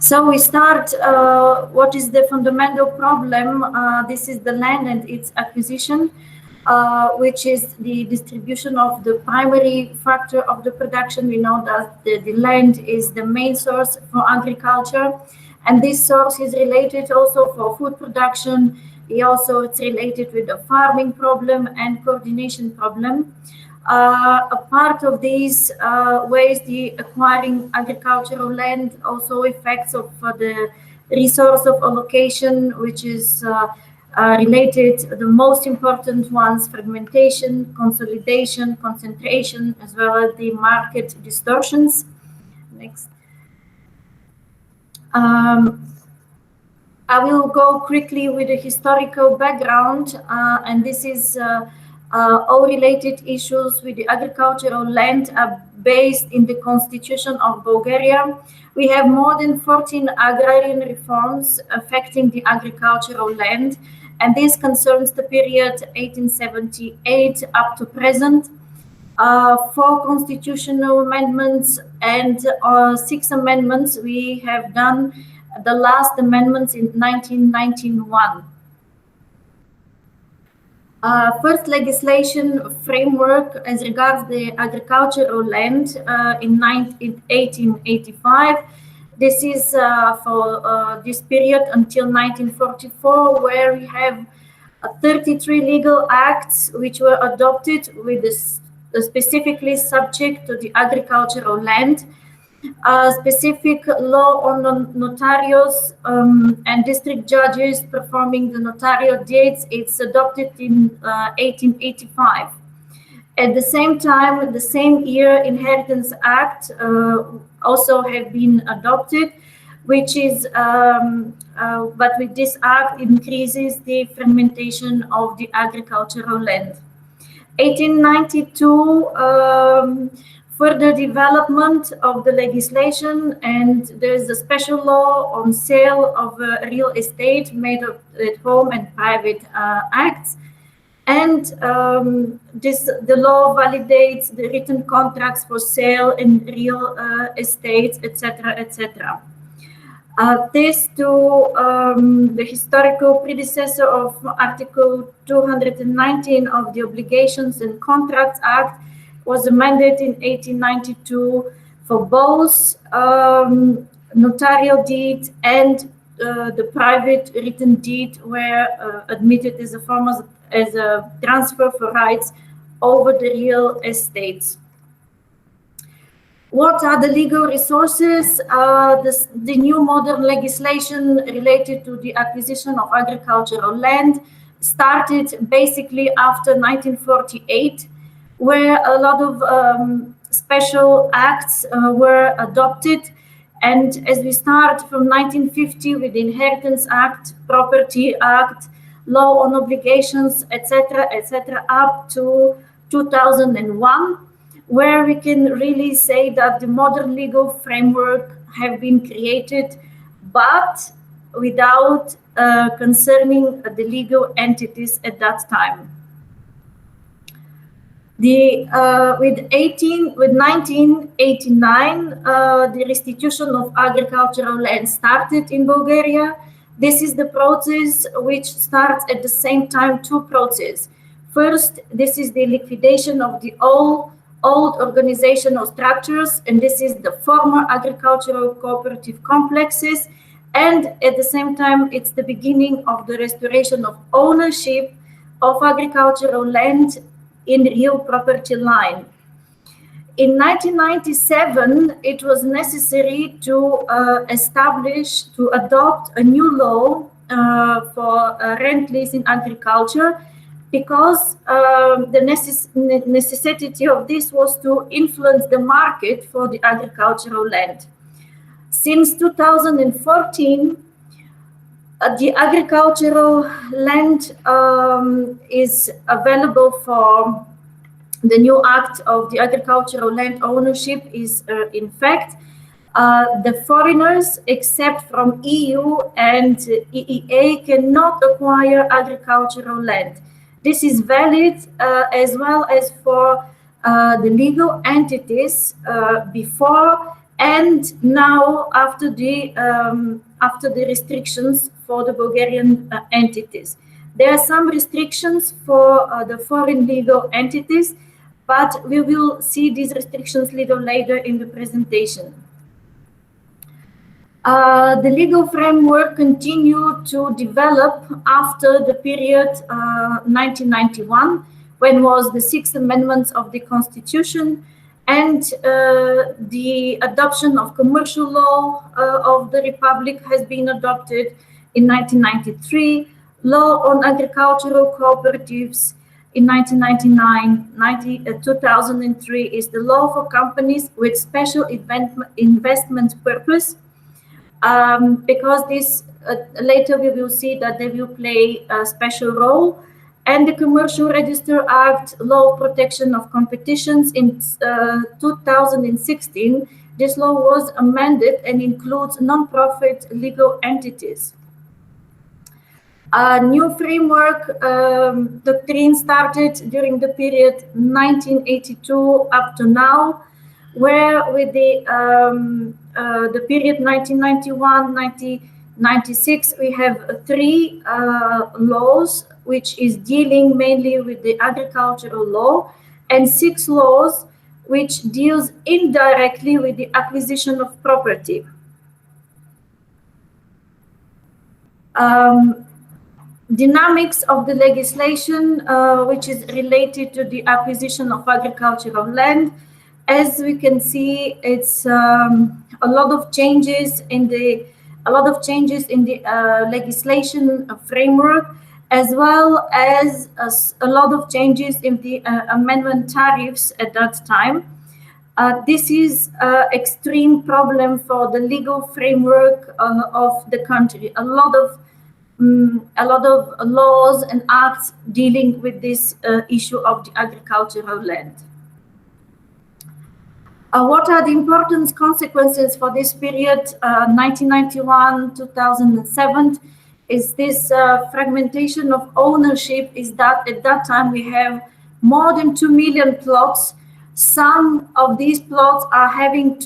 So we start, what is the fundamental problem? This is the land and its acquisition, which is the distribution of the primary factor of the production. We know that the land is the main source for agriculture, and this source is related also for food production. It's related with the farming problem and coordination problem. A part of these ways, the acquiring agricultural land also affects of the resource of allocation, which is related, the most important ones, fragmentation, consolidation, concentration, as well as the market distortions. Next. I will go quickly with the historical background, and this is all related issues with the agricultural land are based in the constitution of Bulgaria. We have more than 14 agrarian reforms affecting the agricultural land, and this concerns the period 1878 up to present. 4 constitutional amendments and 6 amendments we have done, the last amendments in 1991. First legislation framework as regards the agricultural land in 1885. This is for this period until 1944, where we have 33 legal acts which were adopted with this specifically subject to the agricultural land. Specific law on notarios and district judges performing the notarial deeds. It's adopted in 1885. At the same time, the same year, Inheritance Act also have been adopted, which is, but with this act increases the fragmentation of the agricultural land. 1892, further development of the legislation, and there is a special law on sale of real estate made of at home and private acts. And the law validates the written contracts for sale in real estates, etc., etc. This to the historical predecessor of Article 219 of the Obligations and Contracts Act was amended in 1892 for both notarial deed and the private written deed were admitted as a form as a transfer for rights over the real estates. What are the legal resources? The new modern legislation related to the acquisition of agricultural land started basically after 1948, where a lot of special acts were adopted. And as we start from 1950 with the Inheritance Act, Property Act, Law on Obligations, etc., etc., up to 2001, where we can really say that the modern legal framework have been created, but without concerning the legal entities at that time. With 1989, the restitution of agricultural land started in Bulgaria. This is the process which starts at the same time 2 processes. First, this is the liquidation of the old organizational structures, and this is the former agricultural cooperative complexes. And at the same time, it's the beginning of the restoration of ownership of agricultural land in real property line. In 1997, it was necessary to adopt a new law for rent lease in agriculture, because the necessity of this was to influence the market for the agricultural land. Since 2014, the agricultural land is available for the new act of the agricultural land ownership is in fact the foreigners, except from EU and EEA, cannot acquire agricultural land. This is valid as well as for the legal entities before And now after the restrictions for the Bulgarian entities. There are some restrictions for the foreign legal entities, but we will see these restrictions a little later in the presentation. The legal framework continued to develop after the period 1991, when was the Sixth Amendment of the Constitution and the adoption of commercial law of the Republic has been adopted in 1993, law on agricultural cooperatives in 1999, 2003 is the law for companies with special investment purpose. Because this later we will see that they will play a special role. And the Commercial Register Act, Law of Protection of Competitions in 2016, this law was amended and includes non-profit legal entities. A new framework doctrine started during the period 1982 up to now, where with the period 1991-1996, we have three laws, which is dealing mainly with the agricultural law, and 6 laws, which deals indirectly with the acquisition of property. Dynamics of the legislation, which is related to the acquisition of agricultural land. As we can see, it's a lot of changes in the legislation framework, as well as a lot of changes in the amendment tariffs at that time. This is an extreme problem for the legal framework of the country. A lot of laws and acts dealing with this issue of the agricultural land. What are the important consequences for this period, 1991-2007? Is this fragmentation of ownership? Is that at that time we have more than 2 million plots. Some of these plots are having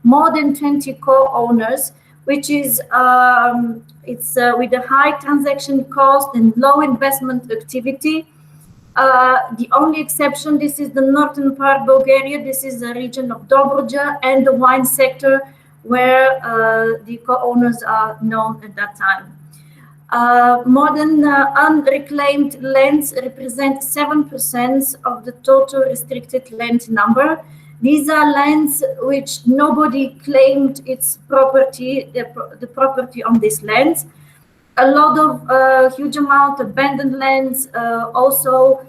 more than 20 co-owners, which is with a high transaction cost and low investment activity. The only exception, this is the northern part of Bulgaria. This is the region of Dobruja and the wine sector, where the co-owners are known at that time. Modern unreclaimed lands represent 7% of the total restricted land number. These are lands which nobody claimed its property, the property on these lands. A lot of huge amount of abandoned lands, also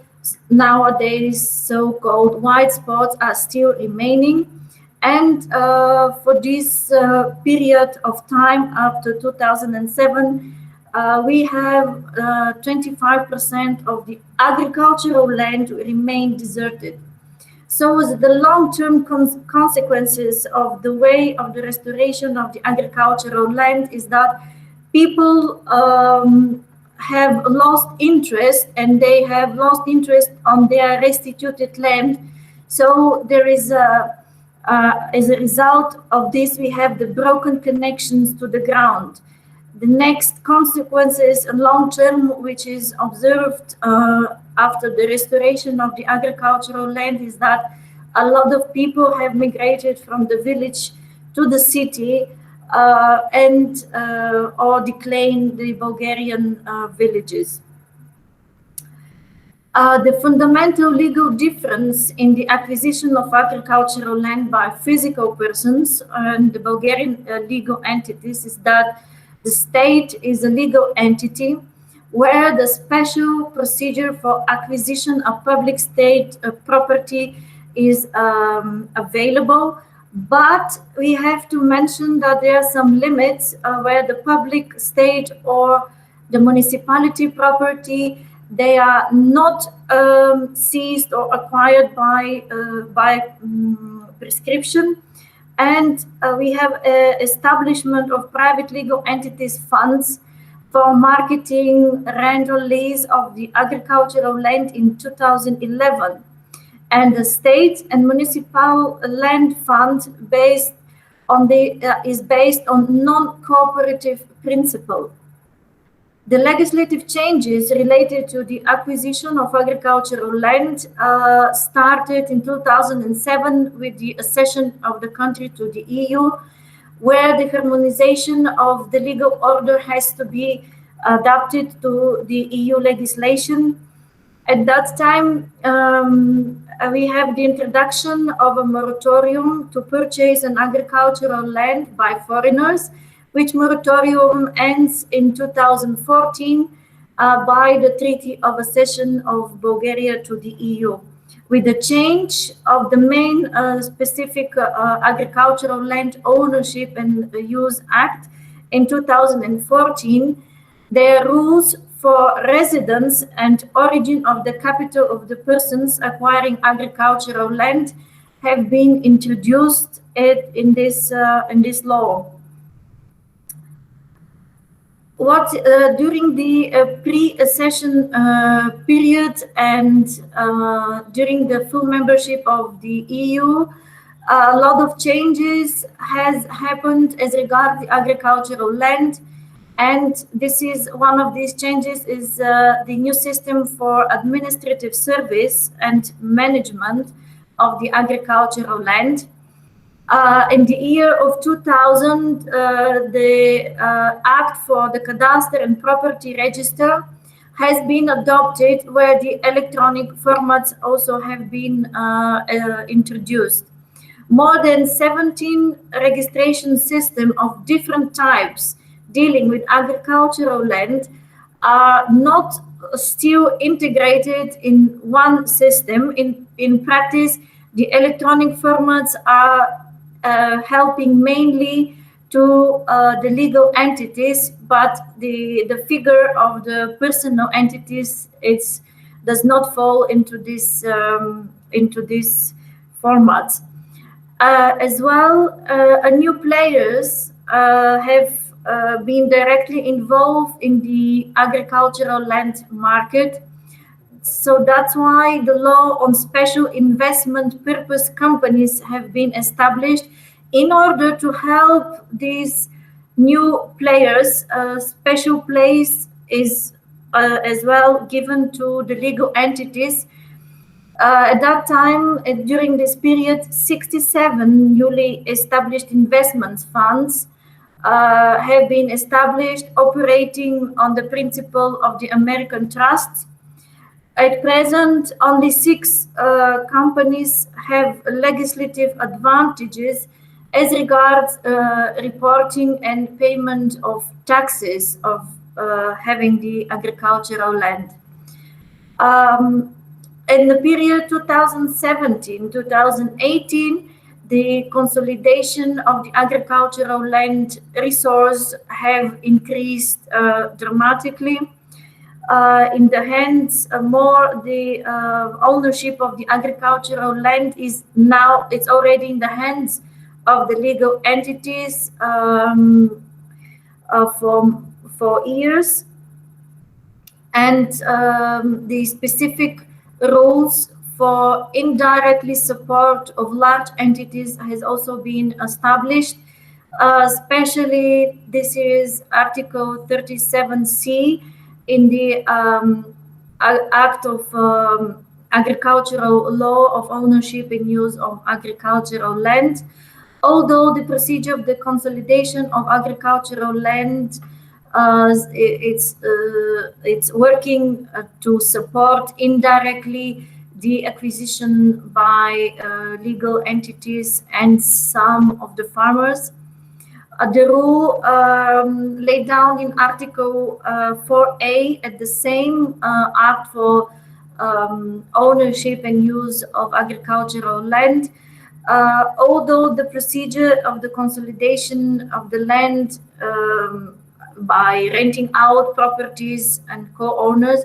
nowadays so-called white spots, are still remaining. And for this period of time after 2007, we have 25% of the agricultural land remain deserted. So the long-term consequences of the way of the restoration of the agricultural land is that people have lost interest, and they have lost interest on their restituted land. So there is as a result of this, we have the broken connections to the ground. The next consequences long-term, which is observed after the restoration of the agricultural land, is that a lot of people have migrated from the village to the city or declaim the Bulgarian villages. The fundamental legal difference in the acquisition of agricultural land by physical persons and the Bulgarian legal entities is that the state is a legal entity where the special procedure for acquisition of public state property is available. But we have to mention that there are some limits where the public state or the municipality property, they are not seized or acquired by prescription. And we have establishment of private legal entities funds for marketing, rent or lease of the agricultural land in 2011. And the state and municipal land fund based is based on non-cooperative principle. The legislative changes related to the acquisition of agricultural land started in 2007 with the accession of the country to the EU, where the harmonization of the legal order has to be adapted to the EU legislation. At that time, we have the introduction of a moratorium to purchase an agricultural land by foreigners, which moratorium ends in 2014 by the Treaty of Accession of Bulgaria to the EU. With the change of the main specific agricultural land ownership and use act in 2014, there are rules for residence and origin of the capital of the persons acquiring agricultural land have been introduced in this law. During the pre-accession period and during the full membership of the EU, a lot of changes has happened as regards the agricultural land. And this is one of these changes is the new system for administrative service and management of the agricultural land. In the year of 2000, the Act for the Cadastre and Property Register has been adopted, where the electronic formats also have been introduced. More than 17 registration systems of different types dealing with agricultural land are not still integrated in one system. In practice, the electronic formats are helping mainly to the legal entities, but the figure of the personal entities does not fall into this formats. As well, new players have been directly involved in the agricultural land market. So that's why the law on special investment purpose companies have been established in order to help these new players. Special place is as well given to the legal entities. At that time, during this period, 67 newly established investment funds have been established, operating on the principle of the American trusts. At present, only 6 companies have legislative advantages as regards reporting and payment of taxes of having the agricultural land. In the period 2017-2018, the consolidation of the agricultural land resource have increased dramatically. In the hands the ownership of the agricultural land is now, it's already in the hands of the legal entities for years. And the specific rules for indirectly support of large entities has also been established. Especially this is Article 37C in the Act of Agricultural Law of Ownership and Use of Agricultural Land. Although the procedure of the consolidation of agricultural land it's working to support indirectly the acquisition by legal entities and some of the farmers. The rule laid down in Article 4A at the same Act for ownership and use of agricultural land. Although the procedure of the consolidation of the land by renting out properties and co-owners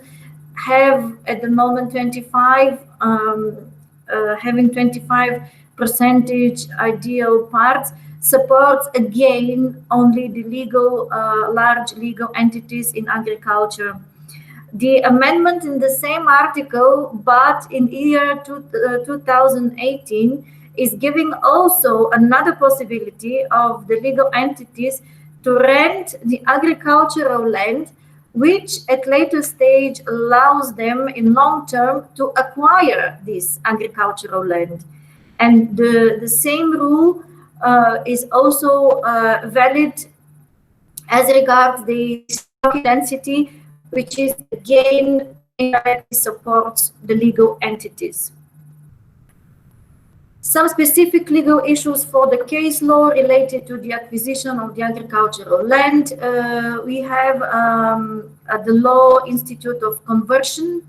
have at the moment 25% ideal parts, supports again only the legal large legal entities in agriculture. The amendment in the same article, but in year 2018, is giving also another possibility of the legal entities to rent the agricultural land, which at later stage allows them in long term to acquire this agricultural land. And the same rule is also valid as regards the stock density, which is again indirectly supports the legal entities. Some specific legal issues for the case law related to the acquisition of the agricultural land. We have the Law Institute of Conversion.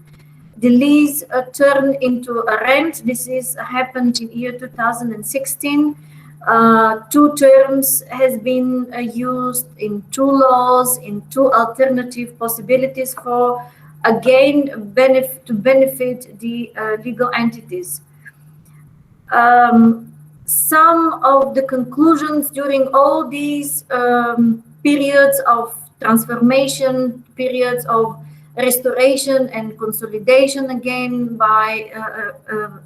The lease turned into a rent. This is happened in year 2016. Two terms has been used in two laws, in two alternative possibilities for, again, to benefit the legal entities. Some of the conclusions during all these periods of transformation, periods of restoration and consolidation again by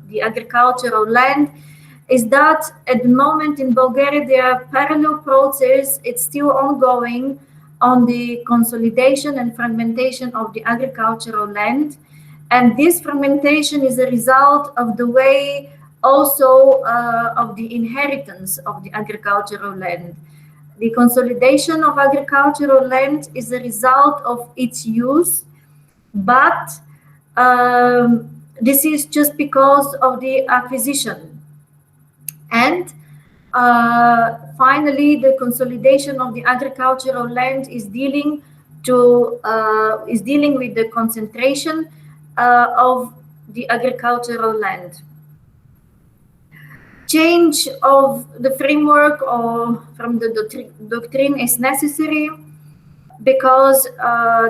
the agricultural land, is that at the moment in Bulgaria there are parallel process, it's still ongoing on the consolidation and fragmentation of the agricultural land. And this fragmentation is a result of the way also of the inheritance of the agricultural land. The consolidation of agricultural land is a result of its use, but this is just because of the acquisition. And finally, the consolidation of the agricultural land is dealing with the concentration of the agricultural land. Change of the framework or from the doctrine is necessary because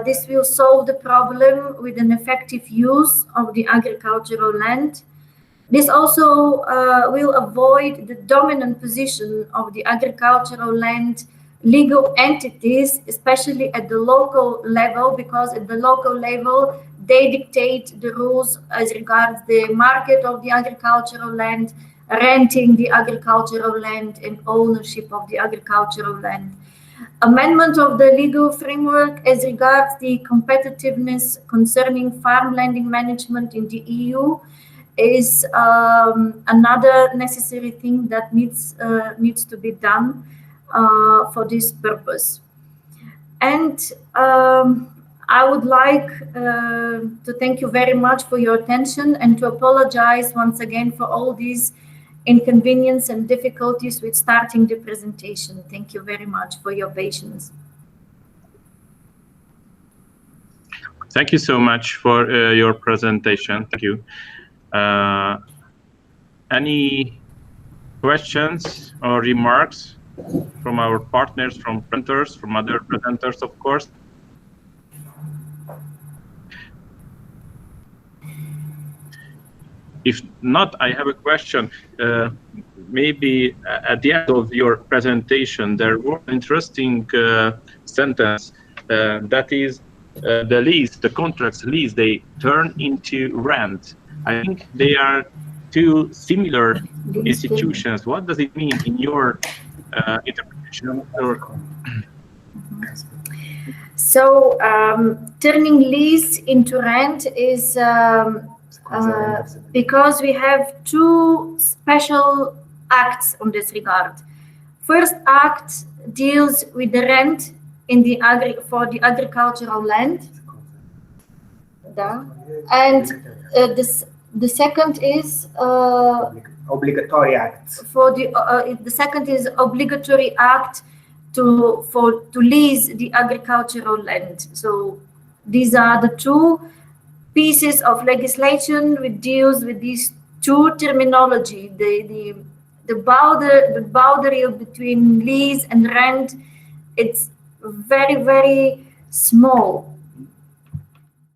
this will solve the problem with an effective use of the agricultural land. This also will avoid the dominant position of the agricultural land legal entities, especially at the local level, because at the local level, they dictate the rules as regards the market of the agricultural land, renting the agricultural land, and ownership of the agricultural land. Amendment of the legal framework as regards the competitiveness concerning farm landing management in the EU is another necessary thing that needs to be done for this purpose. And I would like to thank you very much for your attention and to apologize once again for all these inconvenience and difficulties with starting the presentation. Thank you very much for your patience. Thank you so much for your presentation. Thank you. Any questions or remarks from our partners, from presenters, from other presenters, of course? If not, I have a question. Maybe at the end of your presentation, there was an interesting sentence that is the lease, the contracts lease, they turn into rent. I think they are two similar institutions. What does it mean in your interpretation? So turning lease into rent is because we have two special acts on this regard. First act deals with the rent in the for the agricultural land, and the second is obligatory act. For the second is obligatory act to lease the agricultural land. So these are the two pieces of legislation which deals with these two terminology. The boundary between lease and rent, it's very, very small.